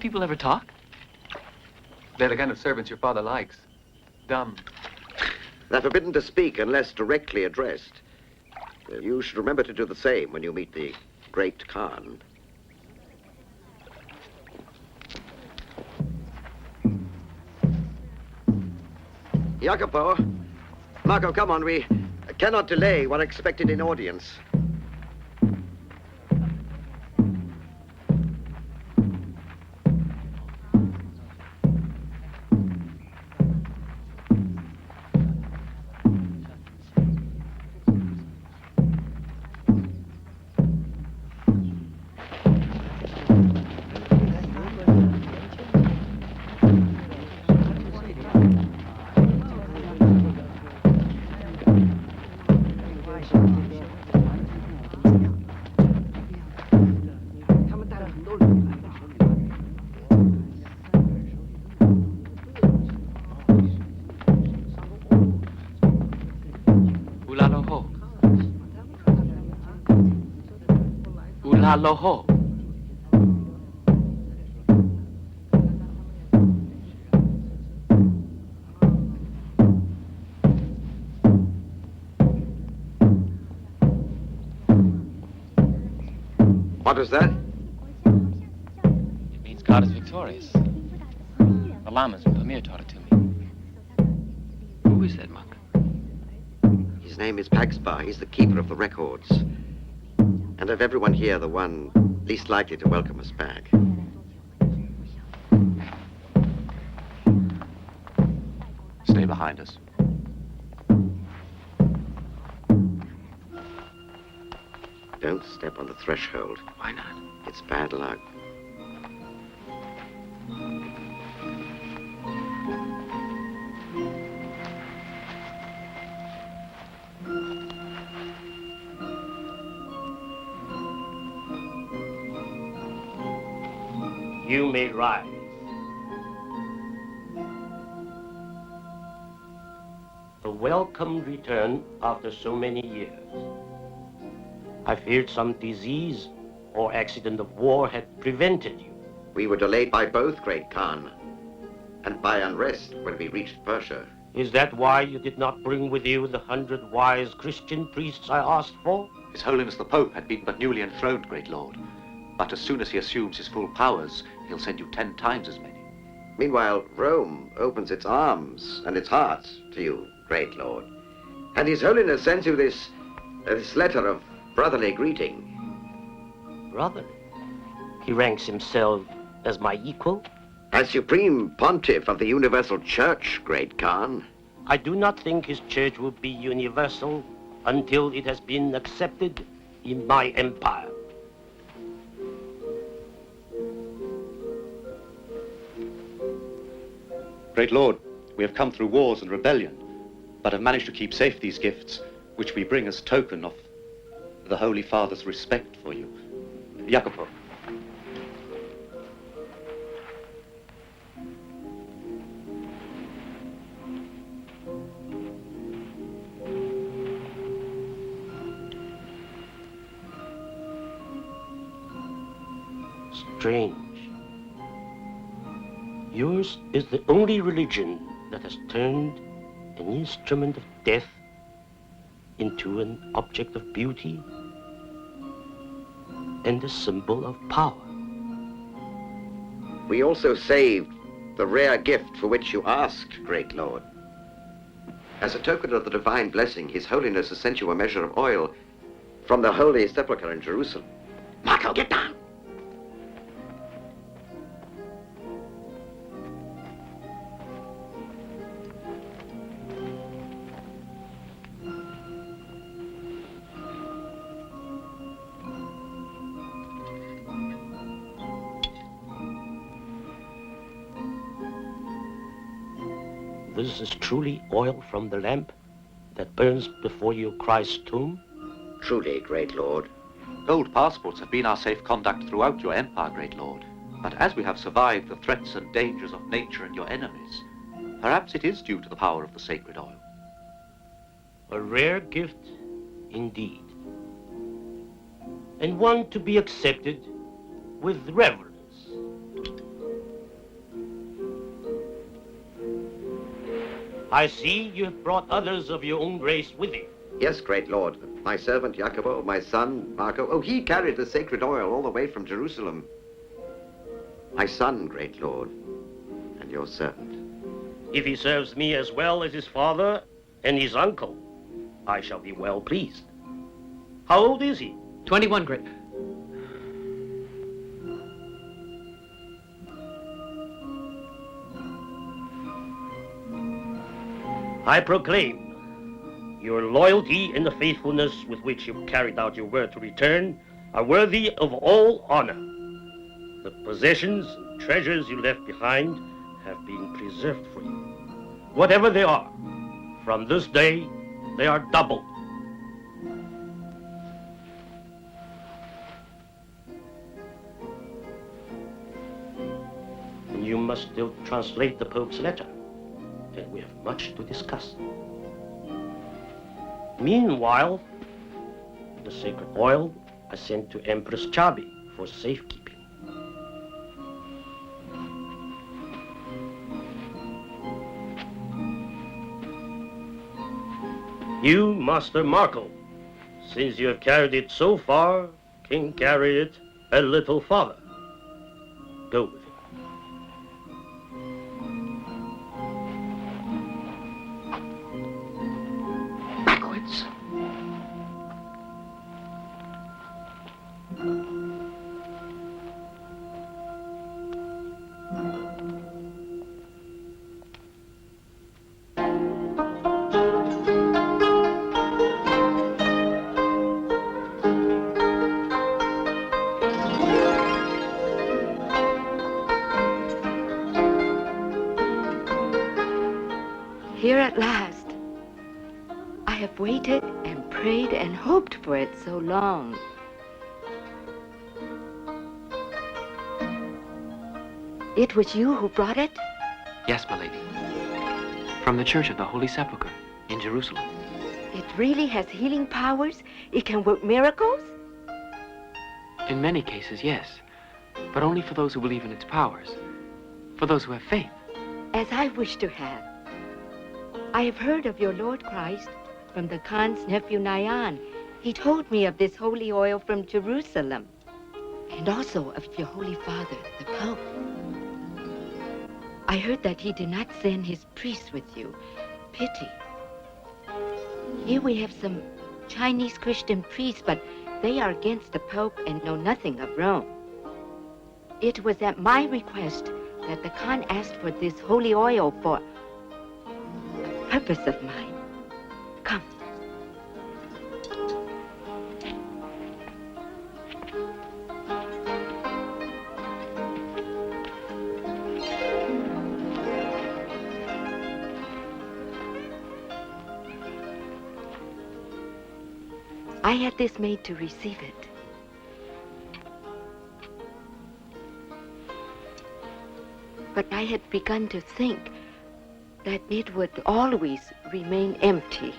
People ever talk? They're the kind of servants your father likes. Dumb. They're forbidden to speak unless directly addressed. You should remember to do the same when you meet the great Khan. Jacopo, Marco, come on. We cannot delay. We're expected in audience. Loho. What is that? It means God is victorious. The Lamas and Pamir taught it to me. Who is that monk? His name is Pagsbar. He's the keeper of the records. And of everyone here, the one least likely to welcome us back. Stay behind us. Don't step on the threshold. Why not? It's bad luck. You may rise. A welcome return after so many years. I feared some disease or accident of war had prevented you. We were delayed by both, Great Khan, and by unrest when we reached Persia. Is that why you did not bring with you the 100 wise Christian priests I asked for? His Holiness the Pope had been but newly enthroned, great lord. But as soon as he assumes his full powers, he'll send you 10 times as many. Meanwhile, Rome opens its arms and its heart to you, great lord. And His Holiness sends you this letter of brotherly greeting. Brother? He ranks himself as my equal? As Supreme Pontiff of the Universal Church, Great Khan. I do not think his church will be universal until it has been accepted in my empire. Great lord, we have come through wars and rebellion, but have managed to keep safe these gifts, which we bring as token of the Holy Father's respect for you. Jacopo. Strange. Yours is the only religion that has turned an instrument of death into an object of beauty and a symbol of power. We also saved the rare gift for which you asked, great lord. As a token of the divine blessing, His Holiness has sent you a measure of oil from the Holy Sepulchre in Jerusalem. Marco, get down! This is truly oil from the lamp that burns before your Christ's tomb? Truly, great lord. Gold passports have been our safe conduct throughout your empire, great lord. But as we have survived the threats and dangers of nature and your enemies, perhaps it is due to the power of the sacred oil. A rare gift indeed, and one to be accepted with reverence. I see you have brought others of your own race with you. Yes, great lord. My servant Jacobo, my son Marco. Oh, he carried the sacred oil all the way from Jerusalem. My son, great lord, and your servant. If he serves me as well as his father and his uncle, I shall be well pleased. How old is he? 21, great. I proclaim your loyalty and the faithfulness with which you carried out your word to return are worthy of all honor. The possessions and treasures you left behind have been preserved for you. Whatever they are, from this day, they are doubled. And you must still translate the Pope's letter, and we have much to discuss. Meanwhile, the sacred oil I sent to Empress Chabi for safekeeping. You, Master Marco, since you have carried it so far, can carry it a little farther. Go with it. Backwards. Here at last. I have waited and prayed and hoped for it so long. It was you who brought it? Yes, my lady. From the Church of the Holy Sepulchre in Jerusalem. It really has healing powers? It can work miracles? In many cases, yes. But only for those who believe in its powers. For those who have faith. As I wish to have. I have heard of your Lord Christ from the Khan's nephew Nayan. He told me of this holy oil from Jerusalem. And also of your Holy Father, the Pope. I heard that he did not send his priests with you. Pity. Here we have some Chinese Christian priests, but they are against the Pope and know nothing of Rome. It was at my request that the Khan asked for this holy oil for purpose of mine. Come. I had this made to receive it. But I had begun to think that it would always remain empty.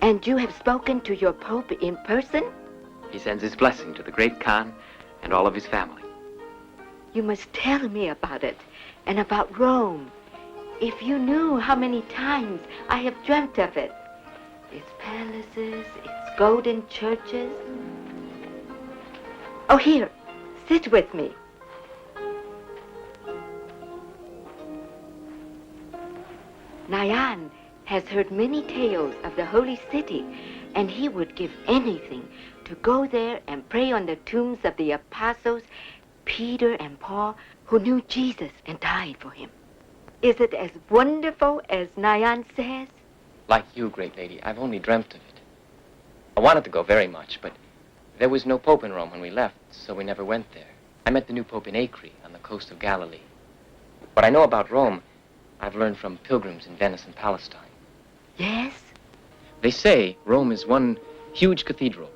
And you have spoken to your Pope in person? He sends his blessing to the great Khan and all of his family. You must tell me about it, and about Rome. If you knew how many times I have dreamt of it. Its palaces, its golden churches. Oh, here, sit with me. Nayan has heard many tales of the holy city, and he would give anything to go there and pray on the tombs of the apostles, Peter and Paul, who knew Jesus and died for him. Is it as wonderful as Nayan says? Like you, great lady, I've only dreamt of it. I wanted to go very much, but there was no Pope in Rome when we left, so we never went there. I met the new Pope in Acre, on the coast of Galilee. What I know about Rome, I've learned from pilgrims in Venice and Palestine. Yes? They say Rome is one huge cathedral.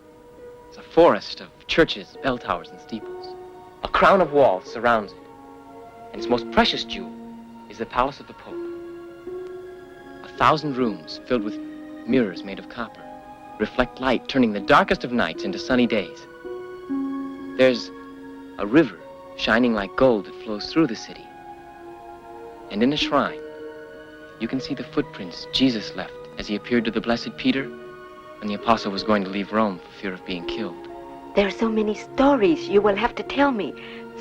It's a forest of churches, bell towers, and steeples. A crown of walls surrounds it. And its most precious jewel is the palace of the Pope. 1,000 rooms filled with mirrors made of copper reflect light, turning the darkest of nights into sunny days. There's a river shining like gold that flows through the city. And in a shrine, you can see the footprints Jesus left as he appeared to the blessed Peter when the apostle was going to leave Rome for fear of being killed. There are so many stories you will have to tell me.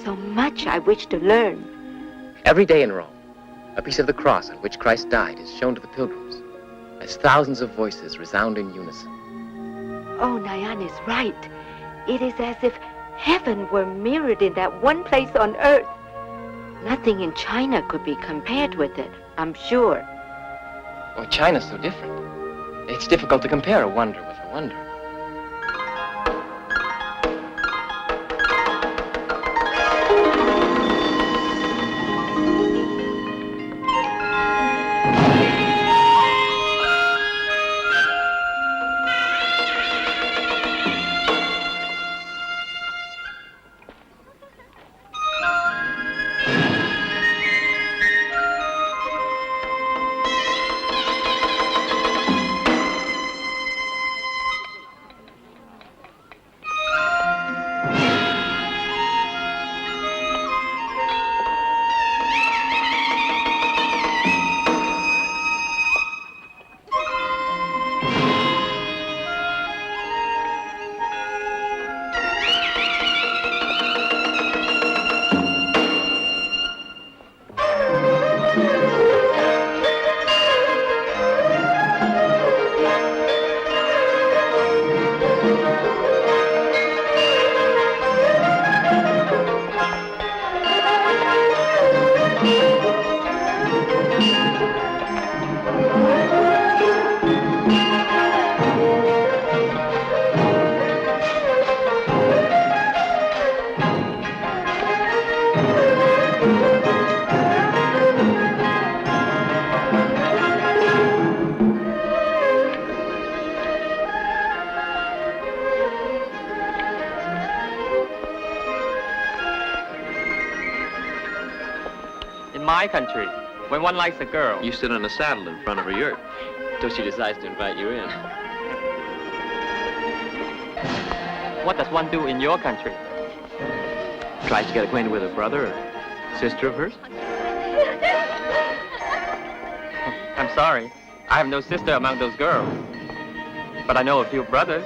So much I wish to learn. Every day in Rome, a piece of the cross on which Christ died is shown to the pilgrims as thousands of voices resound in unison. Oh, Nayan is right. It is as if heaven were mirrored in that one place on earth. Nothing in China could be compared with it, I'm sure. Oh, China's so different. It's difficult to compare a wonder with a wonder. In my country, when one likes a girl, You sit on a saddle in front of her yurt till she decides to invite you in. what does one do in your country? Tries to get acquainted with her brother or sister of hers. I'm sorry. I have no sister among those girls. But I know a few brothers.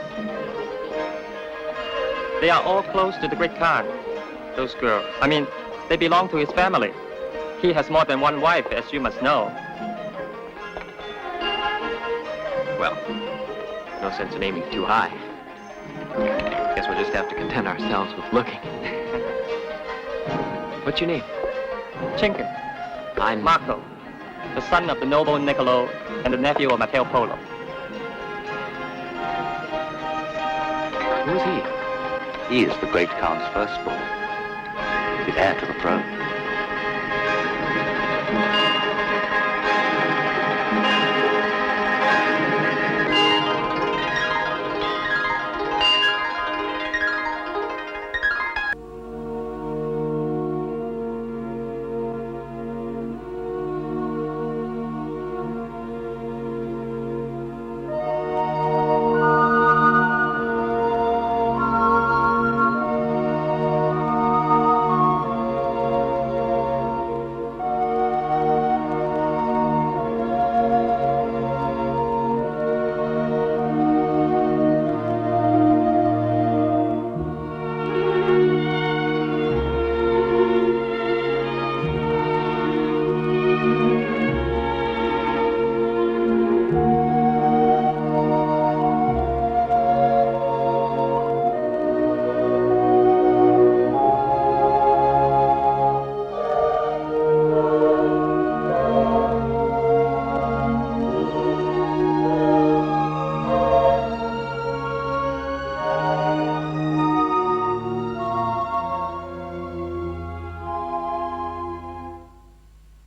They are all close to the great Khan, those girls. I mean, they belong to his family. He has more than one wife, as you must know. Well, no sense in aiming too high. Guess we'll just have to content ourselves with looking. What's your name? Chinkin, I'm Marco, the son of the noble Niccolo and the nephew of Matteo Polo. Who is he? He is the great Khan's firstborn, the heir to the throne.